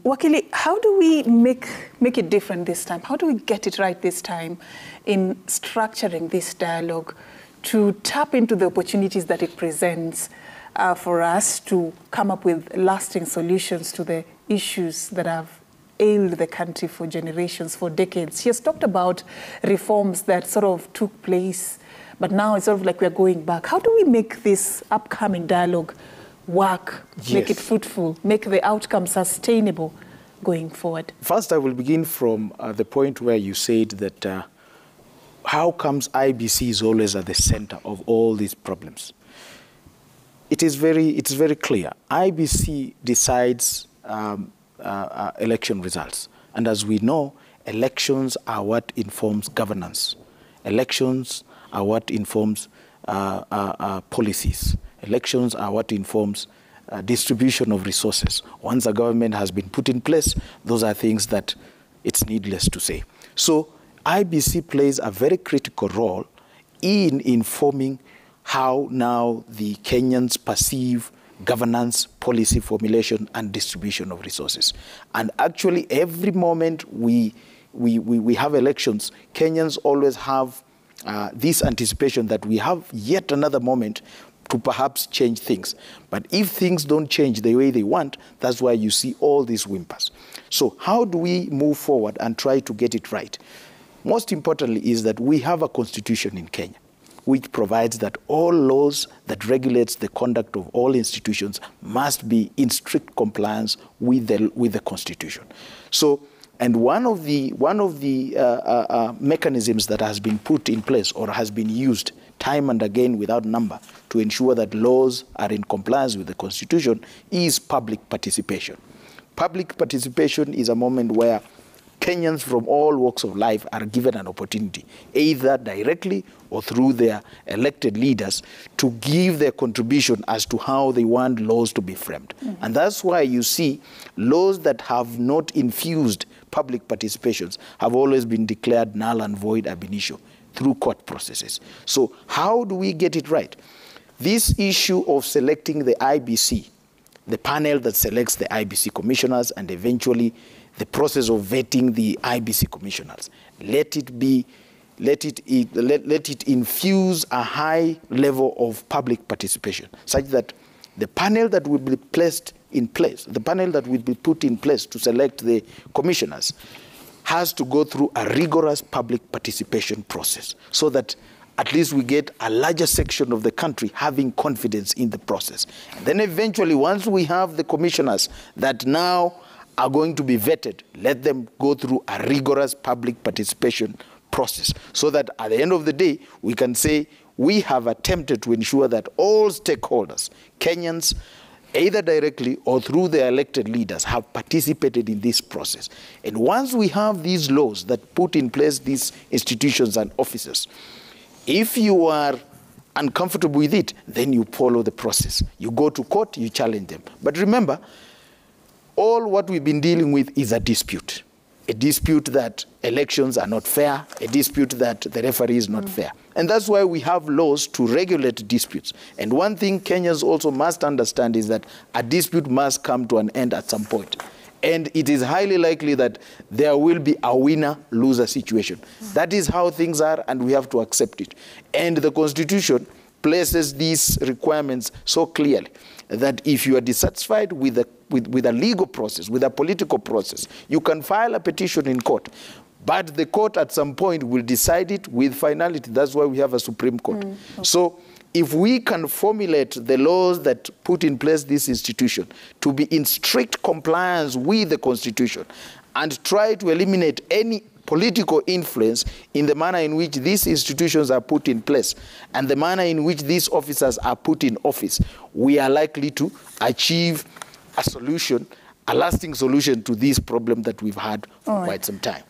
Wakili, how do we make it different this time? How do we get it right this time in structuring this dialogue to tap into the opportunities that it presents for us to come up with lasting solutions to the issues that have ailed the country for generations, for decades? He has talked about reforms that sort of took place, but now it's sort of like we're going back. How do we make this upcoming dialogue work, make it fruitful, make the outcome sustainable going forward? First, I will begin from the point where you said that how comes IBC is always at the center of all these problems? It's very clear. IBC decides election results. And as we know, elections are what informs governance. Elections are what informs policies. Elections are what informs distribution of resources. Once a government has been put in place, those are things that it's needless to say. So IBC plays a very critical role in informing how now the Kenyans perceive governance, policy formulation, and distribution of resources. And actually, every moment we have elections, Kenyans always have this anticipation that we have yet another moment to perhaps change things. But if things don't change the way they want, that's why you see all these whimpers. So how do we move forward and try to get it right? Most importantly is that we have a constitution in Kenya, which provides that all laws that regulates the conduct of all institutions must be in strict compliance with the Constitution. So, and one of the mechanisms that has been put in place or has been used time and again without number to ensure that laws are in compliance with the Constitution is public participation. Public participation is a moment where Kenyans from all walks of life are given an opportunity, either directly or through their elected leaders, to give their contribution as to how they want laws to be framed. Mm-hmm. And that's why you see laws that have not infused public participations have always been declared null and void ab initio through court processes. So how do we get it right? This issue of selecting the IBC, the panel that selects the IBC commissioners, and eventually the process of vetting the IBC commissioners, let it infuse a high level of public participation, such that the panel that will be placed in place, the panel that will be put in place to select the commissioners, has to go through a rigorous public participation process, so that at least we get a larger section of the country having confidence in the process. And then eventually, once we have the commissioners that now are going to be vetted, let them go through a rigorous public participation process, so that at the end of the day, we can say we have attempted to ensure that all stakeholders, Kenyans, either directly or through their elected leaders, have participated in this process. And once we have these laws that put in place these institutions and offices, if you are uncomfortable with it, then you follow the process. You go to court, you challenge them. But remember, all what we've been dealing with is a dispute that elections are not fair, a dispute that the referee is not fair. And that's why we have laws to regulate disputes. And one thing Kenyans also must understand is that a dispute must come to an end at some point. And it is highly likely that there will be a winner-loser situation. That is how things are, and we have to accept it. And the Constitution places these requirements so clearly that if you are dissatisfied with a legal process, with a political process, you can file a petition in court. But the court at some point will decide it with finality. That's why we have a Supreme Court. Okay. So if we can formulate the laws that put in place this institution to be in strict compliance with the Constitution and try to eliminate any political influence in the manner in which these institutions are put in place and the manner in which these officers are put in office, we are likely to achieve a solution, a lasting solution to this problem that we've had for quite some time.